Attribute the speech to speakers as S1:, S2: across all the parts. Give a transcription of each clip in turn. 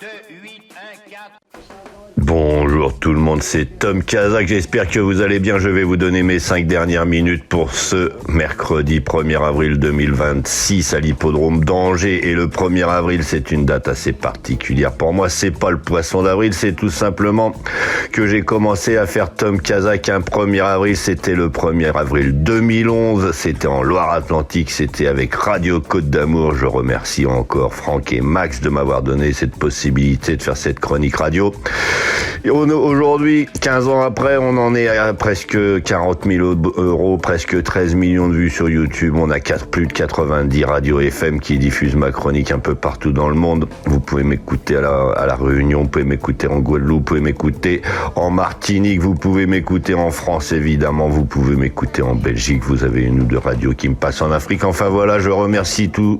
S1: 2, 8, 1, 4.
S2: Bonjour tout le monde, c'est Tom Kazak, j'espère que vous allez bien. Je vais vous donner mes 5 dernières minutes pour ce mercredi 1er avril 2026 à l'hippodrome d'Angers. Et le 1er avril, c'est une date assez particulière pour moi. C'est pas le poisson d'avril, c'est tout simplement que j'ai commencé à faire Tom Kazak un 1er avril. C'était le 1er avril 2011, c'était en Loire-Atlantique, c'était avec Radio Côte d'Amour. Je remercie encore Franck et Max de m'avoir donné cette possibilité de faire cette chronique radio. Et aujourd'hui, 15 ans après, on en est à presque 40 000 euros, presque 13 millions de vues sur YouTube. On a plus de 90 radios FM qui diffusent ma chronique un peu partout dans le monde. Vous pouvez m'écouter à la Réunion, vous pouvez m'écouter en Guadeloupe, vous pouvez m'écouter en Martinique, vous pouvez m'écouter en France évidemment, vous pouvez m'écouter en Belgique. Vous avez une ou deux radios qui me passent en Afrique. Enfin voilà, je remercie tout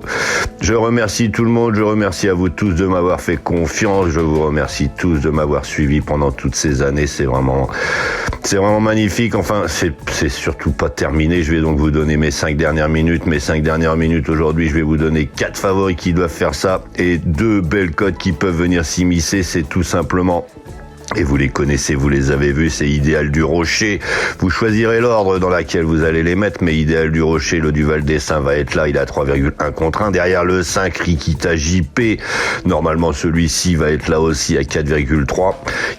S2: le monde. Je remercie à vous tous de m'avoir fait confiance. Je vous remercie tous de m'avoir suivi pendant toutes ces années. C'est vraiment magnifique. Enfin, c'est surtout pas terminé. Je vais donc vous donner mes 5 dernières minutes. Mes 5 dernières minutes aujourd'hui, je vais vous donner 4 favoris qui doivent faire ça et 2 belles cotes qui peuvent venir s'immiscer. C'est tout simplement... Et vous les connaissez, vous les avez vus, c'est Idéal du Rocher. Vous choisirez l'ordre dans lequel vous allez les mettre, mais Idéal du Rocher, le Duval Dessin va être là, il est à 3,1 contre 1. Derrière le 5, Rikita JP, normalement celui-ci va être là aussi à 4,3.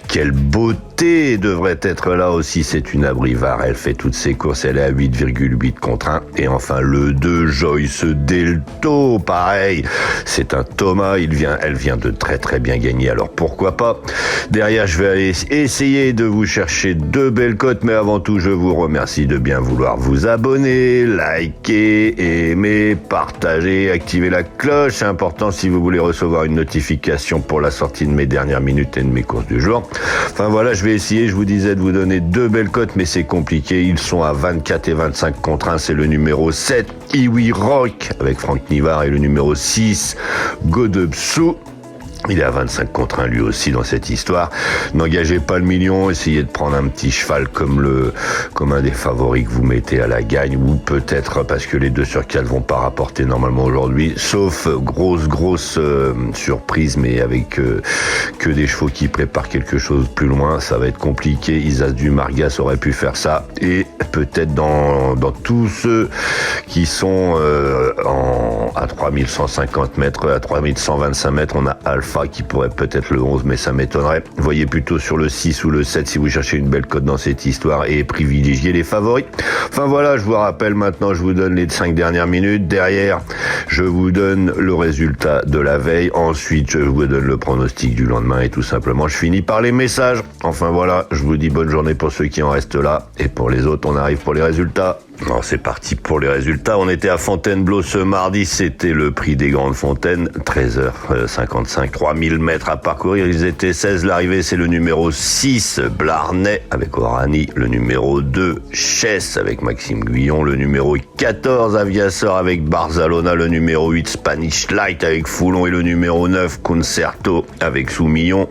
S2: Quelle beauté devrait être là aussi, c'est une Abrivard, elle fait toutes ses courses, elle est à 8,8 contre 1. Et enfin le 2, Joyce Delto, pareil, c'est un Thomas, elle vient de très très bien gagner, alors pourquoi pas. Derrière, je vais aller essayer de vous chercher 2 belles cotes, mais avant tout, je vous remercie de bien vouloir vous abonner, liker, aimer, partager, activer la cloche. C'est important si vous voulez recevoir une notification pour la sortie de mes dernières minutes et de mes courses du jour. Enfin voilà, je vais essayer, je vous disais, de vous donner 2 belles cotes, mais c'est compliqué. Ils sont à 24 et 25 contre 1. C'est le numéro 7, Iwi Rock, avec Franck Nivard, et le numéro 6, Godepsou. Il est à 25 contre 1 lui aussi dans cette histoire. N'engagez pas le million, essayez de prendre un petit cheval comme un des favoris que vous mettez à la gagne, ou peut-être parce que les 2 sur 4 vont pas rapporter normalement aujourd'hui, sauf grosse surprise, mais avec que des chevaux qui préparent quelque chose plus loin, ça va être compliqué. Isas du Margas aurait pu faire ça, et peut-être dans tous ceux qui sont à 3150 mètres, à 3125 mètres, on a Alpha qui pourrait peut-être le 11, mais ça m'étonnerait. Voyez plutôt sur le 6 ou le 7 si vous cherchez une belle cote dans cette histoire, et privilégiez les favoris. Enfin voilà, je vous rappelle maintenant, je vous donne les 5 dernières minutes. Derrière, je vous donne le résultat de la veille. Ensuite, je vous donne le pronostic du lendemain, et tout simplement, je finis par les messages. Enfin voilà, je vous dis bonne journée pour ceux qui en restent là, et pour les autres, on arrive pour les résultats. Non, c'est parti pour les résultats. On était à Fontainebleau ce mardi, c'était le prix des Grandes Fontaines, 13h55, 3000 mètres à parcourir, ils étaient 16. L'arrivée, c'est le numéro 6, Blarney, avec Orani, le numéro 2, Chess, avec Maxime Guyon, le numéro 14, Aviasor, avec Barzalona, le numéro 8, Spanish Light, avec Foulon, et le numéro 9, Concerto, avec Soumillon.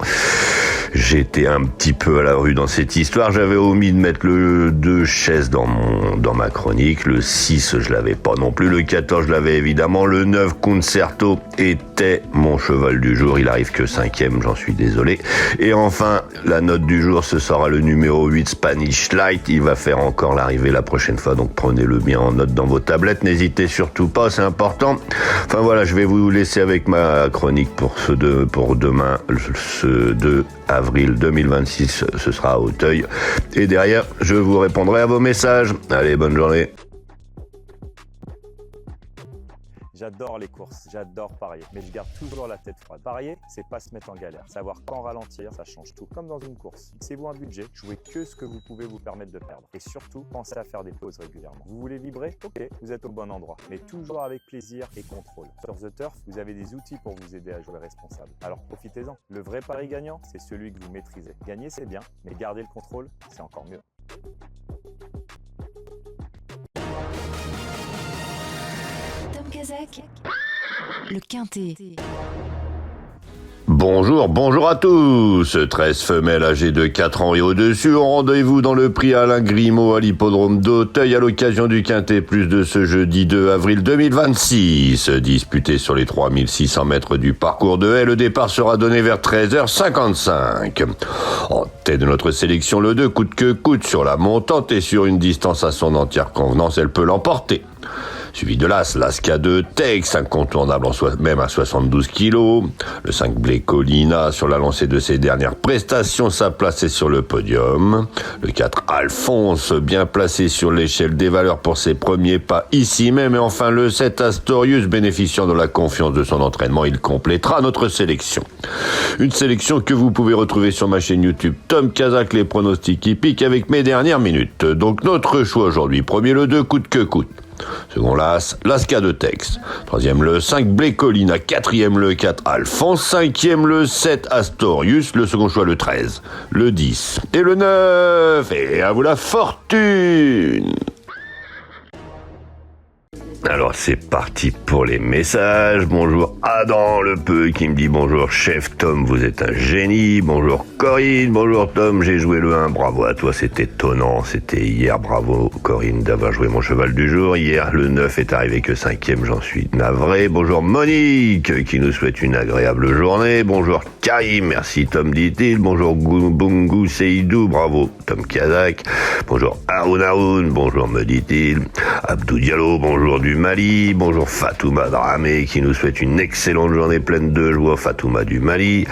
S2: J'étais un petit peu à la rue dans cette histoire. J'avais omis de mettre le 2 Chess dans ma chronique. Le 6, je l'avais pas non plus. Le 14, je l'avais évidemment. Le 9, Concerto, était mon cheval du jour. Il arrive que 5e, j'en suis désolé. Et enfin, la note du jour, ce sera le numéro 8, Spanish Light. Il va faire encore l'arrivée la prochaine fois, donc prenez-le bien en note dans vos tablettes. N'hésitez surtout pas, c'est important. Enfin voilà, je vais vous laisser avec ma chronique pour demain, ce 2 avril 2026, ce sera à Auteuil. Et derrière, je vous répondrai à vos messages. Allez, bonne journée.
S3: J'adore les courses, j'adore parier, mais je garde toujours la tête froide. Parier, c'est pas se mettre en galère. Savoir quand ralentir, ça change tout. Comme dans une course. Fixez-vous un budget, jouez que ce que vous pouvez vous permettre de perdre. Et surtout, pensez à faire des pauses régulièrement. Vous voulez vibrer? Ok, vous êtes au bon endroit. Mais toujours avec plaisir et contrôle. Sur The Turf, vous avez des outils pour vous aider à jouer responsable. Alors profitez-en. Le vrai pari gagnant, c'est celui que vous maîtrisez. Gagner, c'est bien, mais garder le contrôle, c'est encore mieux.
S4: Tom Kazak, le Quintet.
S2: Bonjour à tous. 13 femelles âgées de 4 ans et au-dessus ont rendez-vous dans le prix Alain Grimaud à l'hippodrome d'Auteuil à l'occasion du Quintet Plus de ce jeudi 2 avril 2026. Disputé sur les 3600 mètres du parcours de haie, le départ sera donné vers 13h55. En tête de notre sélection, le 2 coûte que coûte sur la montante et sur une distance à son entière convenance, elle peut l'emporter. Suivi de l'Asca de Tex, incontournable même à 72 kilos. Le 5 Blécolina, sur la lancée de ses dernières prestations, sa place est sur le podium. Le 4 Alphonse, bien placé sur l'échelle des valeurs pour ses premiers pas ici même. Et enfin le 7 Astorius, bénéficiant de la confiance de son entraînement, il complétera notre sélection. Une sélection que vous pouvez retrouver sur ma chaîne YouTube Tom Kazak, les pronostics hippiques avec mes dernières minutes. Donc notre choix aujourd'hui, premier le 2 coûte que coûte. Second l'Asca de Tex. Troisième le 5 Blécolina. Quatrième le 4 Alphonse. Cinquième le 7 Astorius. Le second choix le 13. Le 10 et le 9. Et à vous la fortune. Alors c'est parti pour les messages. Bonjour Adam le peu qui me dit bonjour chef Tom, vous êtes un génie. Bonjour Corinne, bonjour Tom, j'ai joué le 1, bravo à toi, c'est étonnant, c'était hier, bravo Corinne d'avoir joué mon cheval du jour. Hier le 9 est arrivé que 5e, j'en suis navré. Bonjour Monique qui nous souhaite une agréable journée. Bonjour Karim, merci Tom dit-il. Bonjour Bungu Seydou, bravo Tom Kazak. Bonjour Haroun, bonjour me dit-il. Abdou Diallo, bonjour du Mali. Bonjour Fatouma Dramé qui nous souhaite une excellente journée pleine de joie. Fatouma du Mali.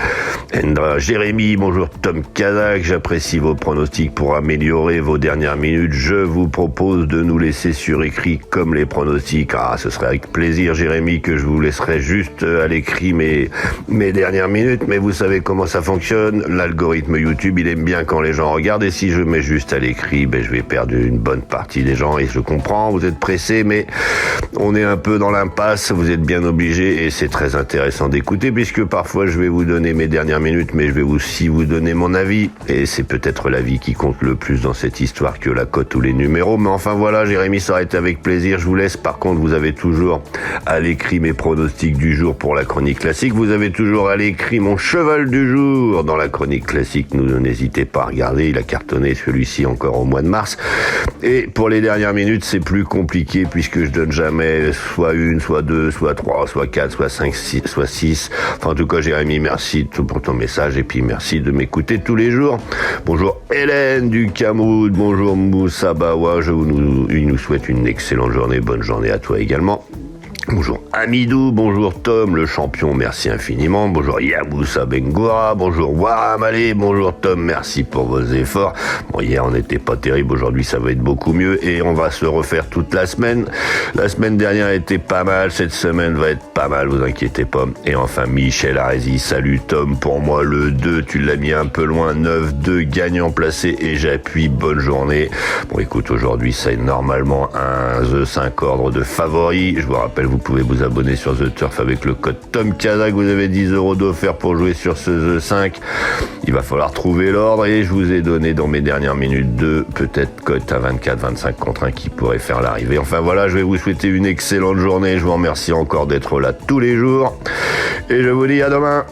S2: Endra Jérémy, bonjour Tom Kazak. J'apprécie vos pronostics pour améliorer vos dernières minutes. Je vous propose de nous laisser sur écrit comme les pronostics. Ah, ce serait avec plaisir Jérémy que je vous laisserai juste à l'écrit mes dernières minutes. Mais vous savez comment ça fonctionne. L'algorithme YouTube, il aime bien quand les gens regardent. Et si je mets juste à l'écrit, je vais perdre une bonne partie des gens. Et je comprends, vous êtes pressés, mais on est un peu dans l'impasse, vous êtes bien obligés et c'est très intéressant d'écouter puisque parfois je vais vous donner mes dernières minutes mais je vais aussi vous donner mon avis et c'est peut-être l'avis qui compte le plus dans cette histoire que la cote ou les numéros. Mais enfin voilà, Jérémy, ça aurait été avec plaisir, je vous laisse. Par contre, vous avez toujours à l'écrit mes pronostics du jour pour la chronique classique, vous avez toujours à l'écrit mon cheval du jour dans la chronique classique, n'hésitez pas à regarder, il a cartonné celui-ci encore au mois de mars. Et pour les dernières minutes, c'est plus compliqué puisque je donne jamais soit une, soit deux, soit trois, soit quatre, soit cinq, soit six. Enfin, en tout cas, Jérémy, merci pour ton message et puis merci de m'écouter tous les jours. Bonjour Hélène du Cameroun, bonjour Moussa Bawa, il nous souhaite une excellente journée, bonne journée à toi également. Bonjour Amidou, bonjour Tom, le champion, merci infiniment. Bonjour Yaboussa Bengora, bonjour Waram Ali, bonjour Tom, merci pour vos efforts. Bon, hier on n'était pas terrible, aujourd'hui ça va être beaucoup mieux et on va se refaire toute la semaine. La semaine dernière était pas mal, cette semaine va être pas mal, vous inquiétez pas. Et enfin Michel Arési, salut Tom, pour moi le 2, tu l'as mis un peu loin, 9-2 gagnant placé et j'appuie, bonne journée. Bon écoute, aujourd'hui c'est normalement un The 5 ordre de favori, je vous rappelle, vous pouvez vous abonner sur The Turf avec le code Tom Kazak. Vous avez 10 € d'offert pour jouer sur ce The 5. Il va falloir trouver l'ordre et je vous ai donné dans mes dernières minutes deux, peut-être cote à 24-25 contre 1 qui pourrait faire l'arrivée. Enfin voilà, je vais vous souhaiter une excellente journée. Je vous remercie encore d'être là tous les jours et je vous dis à demain.